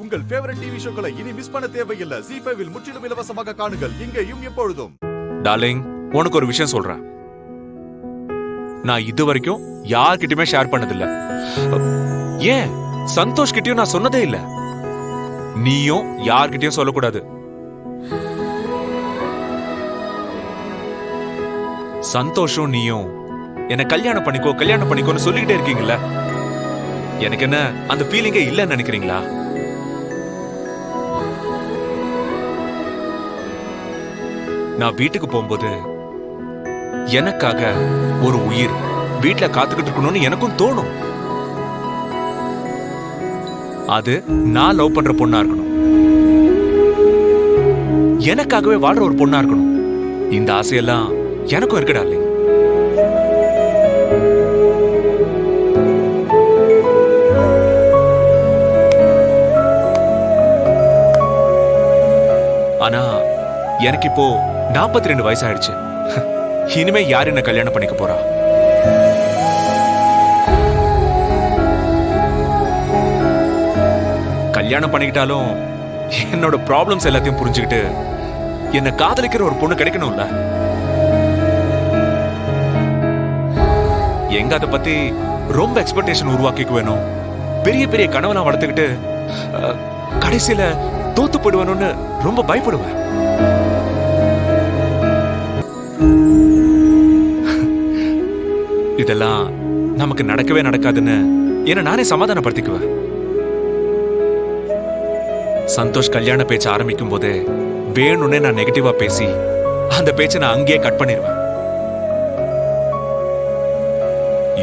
உங்கள் favourite TV ஷோக்களை இனி miss பண்ண தேவையில்லை. ZEE5 இல் முற்றிலும் இலவசமாக காணுங்கள், இங்கேயும் எப்பொழுதும். டார்லிங், உனக்கு ஒரு விஷயம் சொல்றேன். நான் இது வரைக்கும் யார்கிட்டயுமே ஷேர் பண்ணதில்ல. ஏன் சந்தோஷ் கிட்டயும் நான் சொன்னதே இல்ல. நீயும் யார்கிட்டயும் சொல்லக்கூடாது. சந்தோஷம் நீயும் என்ன கல்யாணம் பண்ணிக்கோன்னு சொல்லிக்கிட்டே இருக்கீங்கல்ல. எனக்கு என்ன அந்த ஃபீலிங்கே இல்லன்னு நினைக்கிறீங்களா? நான் வீட்டுக்கு போகும்போது எனக்காக ஒரு உயிர் வீட்டுல காத்துக்கிட்டு இருக்கணும்னு எனக்கும் தோணும். அது நான் லவ் பண்ற பொண்ணா இருக்கணும், எனக்காகவே வாழ்ற ஒரு பொண்ணா இருக்கணும். இந்த ஆசையெல்லாம் எனக்கும் இருக்குடா. இல்லைங்க, ஆனா எனக்கு இப்போ 42 வயசு ஆயிடுச்சு. இனிமே யார் என்ன கல்யாணம் பண்ணிக்க போறா? கல்யாணம் பண்ணிக்கிட்டாலும் என்னோட ப்ராப்ளம்ஸ் எல்லாத்தையும் புரிஞ்சுக்கிட்டு என்ன காதலிக்கிற ஒரு பொண்ணு கிடைக்கணும்ல. எங்க அதை பத்தி ரொம்ப எக்ஸ்பெக்டேஷன் உருவாக்கிக்க வேணும். பெரிய பெரிய கனவெல்லாம் வளர்த்துக்கிட்டு கடைசியில தோத்து போடுவேணும்னு ரொம்ப பயப்படுவேன். இதெல்லாம் நமக்கு நடக்கவே நடக்காதுன்னு என்ன நானே சமாதானப்படுத்திக்குவேன். சந்தோஷ் கல்யாண பேச்ச ஆரம்பிக்கும் போதே வேணும்னே நான் நெகட்டிவா பேசி அந்த பேச்சை நான் அங்கேயே கட் பண்ணிடுவேன்.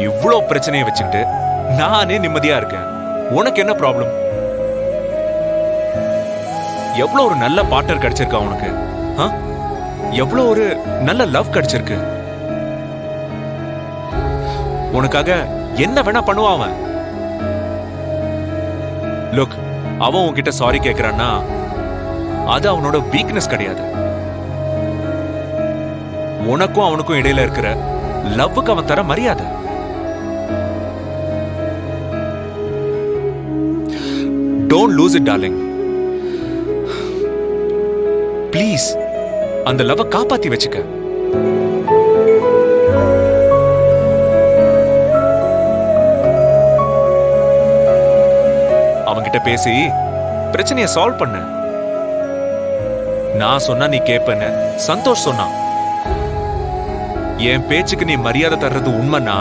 இவ்வளோ பிரச்சனையை வச்சுக்கிட்டு நானே நிம்மதியா இருக்கேன். உனக்கு என்ன ப்ராப்ளம்? எவ்வளவு ஒரு நல்ல பார்ட்னர் கிடைச்சிருக்கா உனக்கு. எவ்வளவு ஒரு நல்ல லவ் கிடைச்சிருக்கு. உனக்காக என்ன வேணா பண்ணுவான் அவன். லுக், அவன் உன்கிட்ட சாரி கேட்கிறான்னா அது அவனோட வீக்னஸ் கிடையாது. உனக்கும் அவனுக்கும் இடையில இருக்கிற லவ்வுக்கு அவன் தர மரியாதை. Don't lose it, darling. Please, அந்த லவ் காப்பாத்தி வச்சுக்க. அவன்கிட்ட பேசி பிரச்சனையை சால்வ் பண்ண. நான் சொன்னா நீ கேப்பன்னு சந்தோஷ் சொன்னான். என் பேச்சுக்கு நீ மரியாதை தர்றது உண்மைன்னா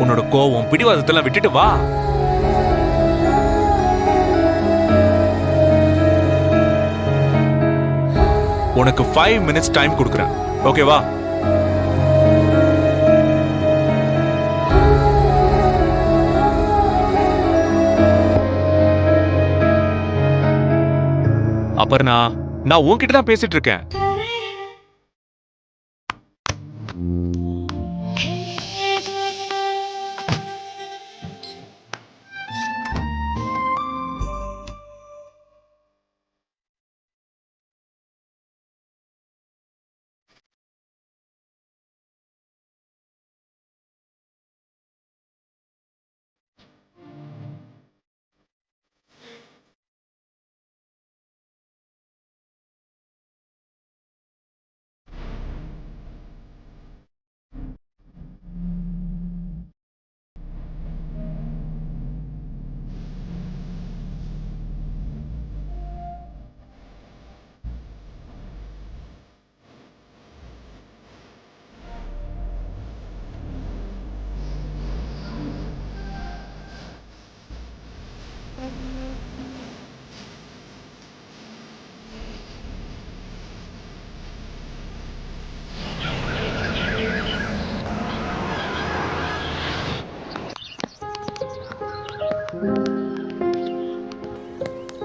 உன்னோட கோவம் பிடிவாதத்தெல்லாம் விட்டுட்டு வா. உனக்கு 5 minutes டைம் கொடுக்குறேன், ஓகேவா? அபர்ணா, நான் உன்கிட்ட தான் பேசிட்டு இருக்கேன்.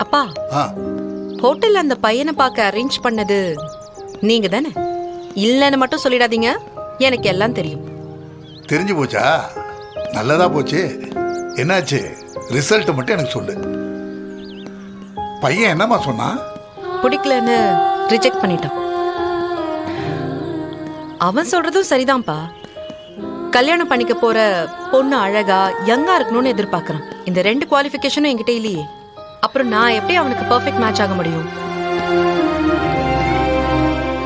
அப்பா, ஹோட்டல்ல அந்த பையனை பார்க்க அரேஞ்ச் பண்ணது நீங்க தானே? இல்லன்னு மட்டும் சொல்லிடாதீங்க, எனக்கு எல்லாம் தெரியும். தெரிஞ்சு போச்சா? நல்லதா போச்சு. என்னாச்சு? ரிசல்ட் மட்டும் எனக்கு சொல்லு. பையன் என்னமா சொன்னான்? பிடிக்கலன்னு ரிஜெக்ட் பண்ணிட்டான். அவன் சொல்றதும் சரிதான்ப்பா. கல்யாணம் பண்ணிக்க போற பொண்ணு அழகா யங்கா இருக்கணும்னு எதிர்பார்க்கறான். இந்த 2 குவாலிஃபிகேஷனும் என்கிட்ட இல்லையே. அப்புறம் நான் எப்படி அவனுக்கு பெர்ஃபெக்ட் மேட்ச் ஆக முடியும்?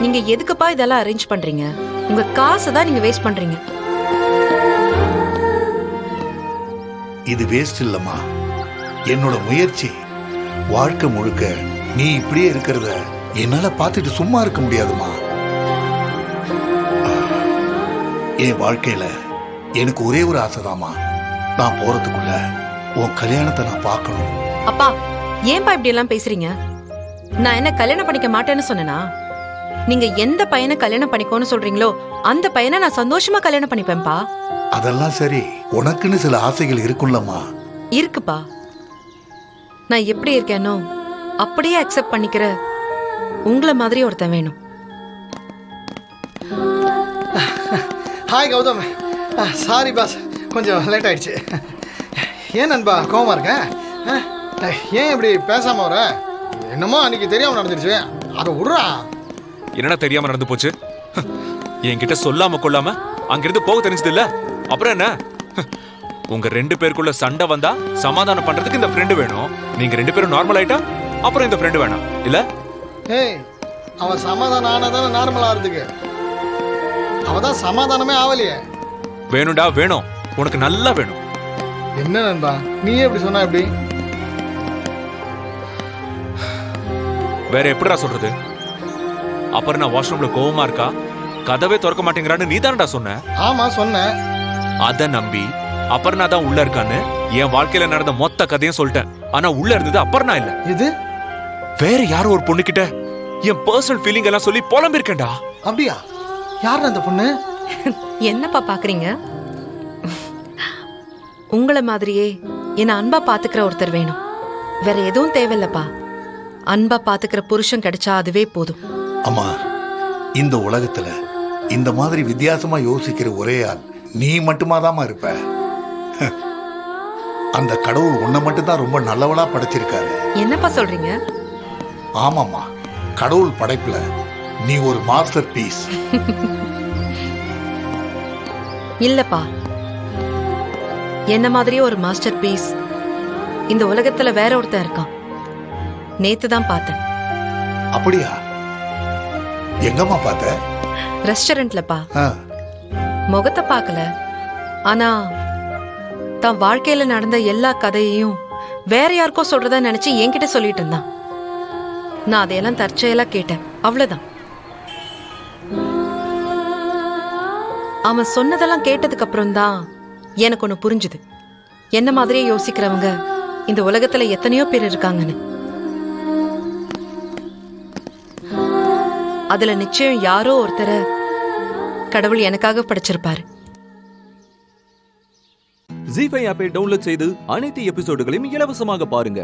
நீங்க எதுக்குப்பா இதெல்லாம் அரேஞ்ச் பண்றீங்க? உங்க காசை தான் நீங்க வேஸ்ட் பண்றீங்க. இது வேஸ்ட் இல்லம்மா, என்னோட முயற்சி. வாழ்க்கை முழுக்க நீ இப்படியே இருக்கிறத என்னால பார்த்துட்டு சும்மா இருக்க முடியாதுமா. என் வாழ்க்கையில எனக்கு ஒரே ஒரு ஆசைதாம்மா, நான் போறதுக்குள்ள உன் கல்யாணத்தை நான் பார்க்கணும். அப்பா, ஏன்பா இப்படி எல்லாம் பேசுறீங்க? நான் என்ன கல்யாணம் பண்ணிக்க மாட்டேன்னு சொன்னேனா? நீங்க எந்த பையனை கல்யாணம் பண்ணிக்கோன்னு சொல்றீங்களோ அந்த பையனை நான் சந்தோஷமா கல்யாணம் பண்ணிப்பேன்பா. அதெல்லாம் சரி, உனக்குன்னு சில ஆசைகள் இருக்குல்லம்மா. இருக்குப்பா. நான் எப்படி இருக்கேனோ அப்படியே அக்செப்ட் பண்ணிக்கிற உங்களை மாதிரி ஒருத்தன் வேணும். ஹாய் கௌதம், சாரி பாஸ், கொஞ்சம் லேட் ஆயிடுச்சு. ஏன் நண்பா கோவமா இருக்கேன்? ஏன் இப்படி பேசாம வர? என்னமோ அன்னைக்கு தெரியாம நடந்துருச்சு, அதை விடுறா. என்னடா தெரியாம நடந்து போச்சு? என்கிட்ட சொல்லாம கொள்ளாம அங்கிருந்து போக தெரிஞ்சது இல்ல, அப்புறம் என்ன? உங்க 2 பேருக்குள்ள சண்டை வந்தா சமாதானம் பண்றதுக்கு இந்த ஃப்ரெண்டு வேணும். நீங்க 2 பேரும் நார்மல் ஆயிட்டா அப்புறம் இந்த ஃப்ரெண்டு வேணாம் இல்ல? ஏய், அவன் சமாதானம் ஆனாதானே நார்மல் ஆகிறதுக்கு. அவதான் சமாதானமே ஆவலையே. வேணும்டா, வேணும், உனக்கு நல்லா வேணும். என்ன நண்பா நீயே எப்படி சொன்னா எப்படி? வேற எப்படிடா சொல்றது? அப்புறம் நான் வாஷ்ரூம்ல கோவமா இருக்கா, கதவே திறக்க மாட்டேங்கிறான்னு நீ தானடா சொன்ன. ஆமா சொன்னேன். அத நம்பி அபர்ணா தான் உள்ள இருக்கான்னு என் வாழ்க்கையில நடந்த மொத்த கதையும் சொல்லிட்டேன். ஆனா உள்ள இருந்தது அபர்ணா இல்ல. இது வேற யாரோ ஒரு பொண்ணுகிட்ட என் பர்சனல் ஃபீலிங் எல்லாம் சொல்லி புலம்பிருக்கேன்டா. அப்படியா? யார் அந்த பொண்ணு? என்னப்பா பாக்குறீங்க? உங்களை மாதிரியே என்ன அன்பா பாத்துக்கிற ஒருத்தர் வேணும். வேற எதுவும் தேவையில்லப்பா. அன்பா பாத்துக்கிற புருஷன் கிடைச்சா அதுவே போதும். அம்மா, இந்த உலகத்துல இந்த மாதிரி வித்தியாசமா யோசிக்கிற ஒரே ஆள் நீ மட்டுமாதாம்மா இருப்ப. அந்த கடவுள் உன்னை மட்டும்தான் ரொம்ப நல்லவளா படைச்சிருக்காரு. என்னப்பா சொல்றீங்க? ஆமாம்மா, கடவுள் படைப்புல நீ ஒரு மாஸ்டர் பீஸ். இல்லப்பா, என்ன மாதிரியே ஒரு மாஸ்டர் பீஸ் இந்த உலகத்துல வேற ஒருத்தன் இருக்கான். நேத்து தான் பார்த்தேன். அப்படியா? எங்கம்மா பார்த்த? ரெஸ்டாரண்ட்லப்பா. ஆ, முகத்தை பார்க்கல, ஆனா தான் வாழ்க்கையில நடந்த எல்லா கதையையும் வேற யாருக்கோ சொல்றதா நினைச்சு என்கிட்ட சொல்லிட்டு இருந்தான். நான் அதையெல்லாம் தற்செயலா கேட்டேன், அவ்வளவுதான். அவன் சொன்னதெல்லாம் கேட்டதுக்கு அப்புறம் தான் எனக்கு ஒண்ணு புரிஞ்சுது. என்ன மாதிரியே யோசிக்கிறவங்க இந்த உலகத்துல எத்தனையோ பேர் இருக்காங்கன்னு. அதுல நிச்சயம் யாரோ ஒருத்தரை கடவுள் எனக்காக படைச்சிருப்பாரு. ஜீ5 ஆப்பை டவுன்லோட் செய்து அனைத்து எபிசோடுகளையும் இலவசமாக பாருங்க.